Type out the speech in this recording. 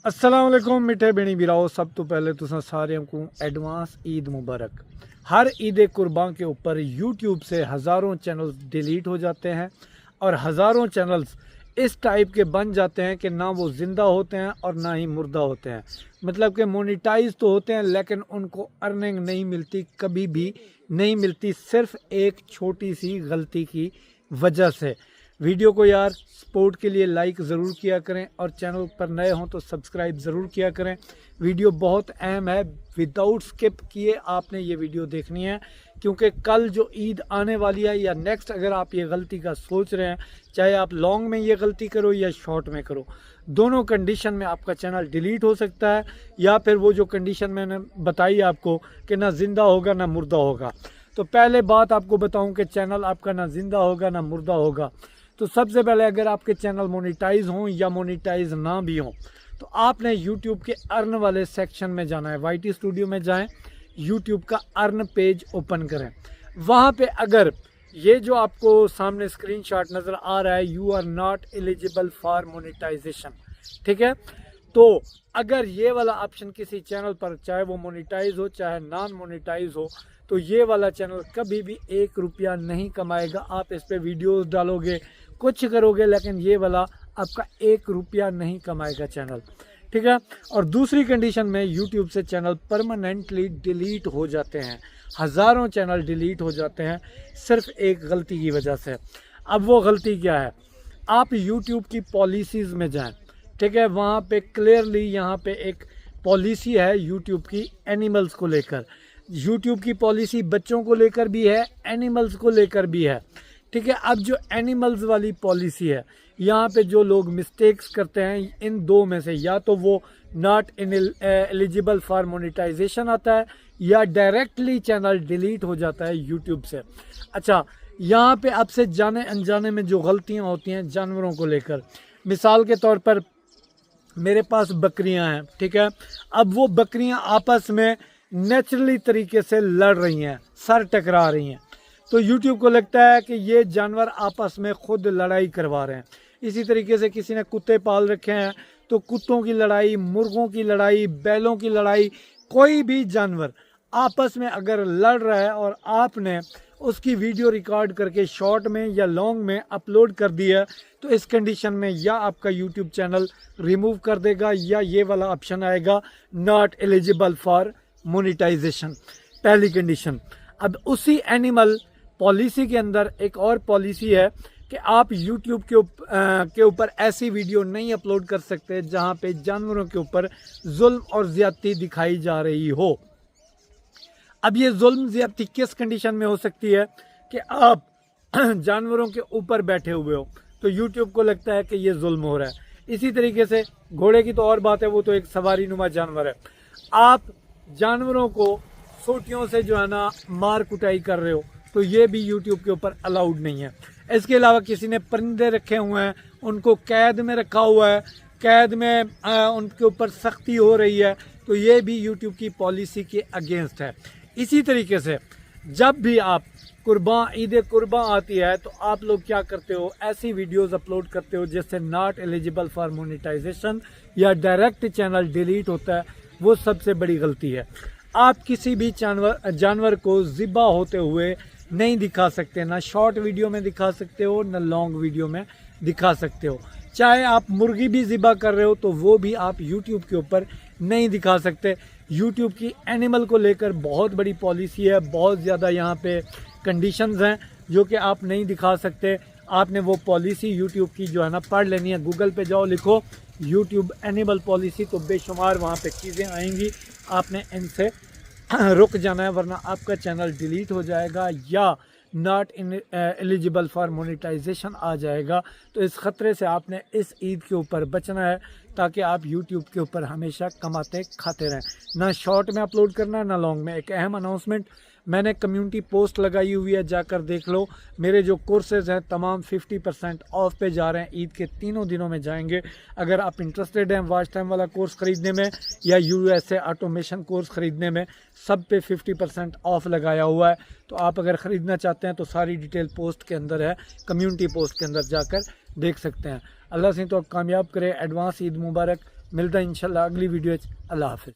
अस्सलाम वालेकुम मिठे बेनी बिराओ। सब तो पहले तुसा सारे को एडवांस ईद मुबारक। हर ईद कुर्बान के ऊपर यूट्यूब से हज़ारों चैनल्स डिलीट हो जाते हैं और हज़ारों चैनल्स इस टाइप के बन जाते हैं कि ना वो ज़िंदा होते हैं और ना ही मुर्दा होते हैं। मतलब कि मोनेटाइज तो होते हैं लेकिन उनको अर्निंग नहीं मिलती, कभी भी नहीं मिलती, सिर्फ एक छोटी सी गलती की वजह से। वीडियो को यार सपोर्ट के लिए लाइक ज़रूर किया करें और चैनल पर नए हों तो सब्सक्राइब ज़रूर किया करें। वीडियो बहुत अहम है, विदाउट स्किप किए आपने ये वीडियो देखनी है, क्योंकि कल जो ईद आने वाली है या नेक्स्ट अगर आप ये गलती का सोच रहे हैं, चाहे आप लॉन्ग में ये गलती करो या शॉर्ट में करो, दोनों कंडीशन में आपका चैनल डिलीट हो सकता है। या फिर वो जो कंडीशन मैंने बताई आपको कि ना ज़िंदा होगा ना मुर्दा होगा। तो पहले बात आपको बताऊं कि चैनल आपका ना ज़िंदा होगा ना मुर्दा होगा। तो सबसे पहले अगर आपके चैनल मोनेटाइज हों या मोनेटाइज ना भी हों तो आपने यूट्यूब के अर्न वाले सेक्शन में जाना है। वाईटी स्टूडियो में जाएं, यूट्यूब का अर्न पेज ओपन करें। वहाँ पे अगर ये जो आपको सामने स्क्रीनशॉट नज़र आ रहा है, you are not eligible for monetization, ठीक है। तो अगर ये वाला ऑप्शन किसी चैनल पर, चाहे वो मोनेटाइज हो चाहे नॉन मोनेटाइज हो, तो ये वाला चैनल कभी भी 1 रुपया नहीं कमाएगा। आप इस पर वीडियोस डालोगे, कुछ करोगे, लेकिन ये वाला आपका 1 रुपया नहीं कमाएगा चैनल, ठीक है। और दूसरी कंडीशन में यूट्यूब से चैनल परमानेंटली डिलीट हो जाते हैं। हज़ारों चैनल डिलीट हो जाते हैं सिर्फ एक गलती की वजह से। अब वो गलती क्या है? आप यूट्यूब की पॉलिसीज़ में जाएं, ठीक है। वहाँ पे क्लियरली यहाँ पे एक पॉलिसी है यूट्यूब की एनिमल्स को लेकर। यूट्यूब की पॉलिसी बच्चों को लेकर भी है, एनिमल्स को लेकर भी है, ठीक है। अब जो एनिमल्स वाली पॉलिसी है, यहाँ पे जो लोग मिस्टेक्स करते हैं, इन दो में से या तो वो नॉट एलिजिबल फॉर मोनेटाइजेशन आता है या डायरेक्टली चैनल डिलीट हो जाता है यूट्यूब से। अच्छा, यहाँ पे आपसे जाने अनजाने में जो गलतियाँ होती हैं जानवरों को लेकर, मिसाल के तौर पर मेरे पास बकरियां हैं, ठीक है। अब वो बकरियां आपस में नेचुरली तरीके से लड़ रही हैं, सर टकरा रही हैं, तो यूट्यूब को लगता है कि ये जानवर आपस में खुद लड़ाई करवा रहे हैं। इसी तरीके से किसी ने कुत्ते पाल रखे हैं तो कुत्तों की लड़ाई, मुर्गों की लड़ाई, बैलों की लड़ाई, कोई भी जानवर आपस में अगर लड़ रहा है और आपने उसकी वीडियो रिकॉर्ड करके शॉर्ट में या लॉन्ग में अपलोड कर दिया, तो इस कंडीशन में या आपका यूट्यूब चैनल रिमूव कर देगा या ये वाला ऑप्शन आएगा नॉट एलिजिबल फॉर मोनेटाइजेशन, पहली कंडीशन। अब उसी एनिमल पॉलिसी के अंदर एक और पॉलिसी है कि आप यूट्यूब के ऊपर ऐसी वीडियो नहीं अपलोड कर सकते जहां पे जानवरों के ऊपर जुल्म और ज़्यादती दिखाई जा रही हो। अब ये जुल्म ज़्यादती किस कंडीशन में हो सकती है कि आप जानवरों के ऊपर बैठे हुए हो तो यूट्यूब को लगता है कि ये जुल्म हो रहा है। इसी तरीके से घोड़े की तो और बात है, वो तो एक सवारी नुमा जानवर है। आप जानवरों को सोटियों से जो है ना मार कुटाई कर रहे हो तो ये भी यूट्यूब के ऊपर अलाउड नहीं है। इसके अलावा किसी ने परिंदे रखे हुए हैं, उनको कैद में रखा हुआ है, कैद में उनके ऊपर सख्ती हो रही है, तो ये भी यूट्यूब की पॉलिसी के अगेंस्ट है। इसी तरीके से जब भी आप ईद कुर्बान आती है तो आप लोग क्या करते हो, ऐसी वीडियोस अपलोड करते हो जिससे नॉट एलिजिबल फॉर मोनेटाइजेशन या डायरेक्ट चैनल डिलीट होता है। वो सबसे बड़ी गलती है। आप किसी भी जानवर को ज़िबा होते हुए नहीं दिखा सकते, ना शॉर्ट वीडियो में दिखा सकते हो ना लॉन्ग वीडियो में दिखा सकते हो। चाहे आप मुर्गी भी ज़िबा कर रहे हो तो वो भी आप यूट्यूब के ऊपर नहीं दिखा सकते। यूट्यूब की एनिमल को लेकर बहुत बड़ी पॉलिसी है, बहुत ज़्यादा यहाँ पे कंडीशंस हैं जो कि आप नहीं दिखा सकते। आपने वो पॉलिसी यूट्यूब की जो है ना पढ़ लेनी है। गूगल पे जाओ, लिखो यूट्यूब एनिमल पॉलिसी, तो बेशुमार वहाँ पे चीज़ें आएंगी। आपने इनसे रुक जाना है, वरना आपका चैनल डिलीट हो जाएगा या नॉट एलिजिबल फॉर मोनेटाइजेशन आ जाएगा। तो इस ख़तरे से आपने इस ईद के ऊपर बचना है ताकि आप यूट्यूब के ऊपर हमेशा कमाते खाते रहें। ना शॉर्ट में अपलोड करना ना लॉन्ग में। एक अहम अनाउंसमेंट, मैंने कम्युनिटी पोस्ट लगाई हुई है, जाकर देख लो। मेरे जो कोर्सेज़ हैं तमाम 50% ऑफ पे जा रहे हैं, ईद के तीनों दिनों में जाएंगे। अगर आप इंटरेस्टेड हैं वॉच टाइम वाला कोर्स ख़रीदने में या यूएसए ऑटोमेशन कोर्स ख़रीदने में, सब पे 50% ऑफ लगाया हुआ है। तो आप अगर ख़रीदना चाहते हैं तो सारी डिटेल पोस्ट के अंदर है, कम्युनिटी पोस्ट के अंदर जाकर देख सकते हैं। अल्लाह से तो कामयाब करे। एडवांस ईद मुबारक। मिलता इंशाल्लाह अगली वीडियो। अल्लाह हाफिज़।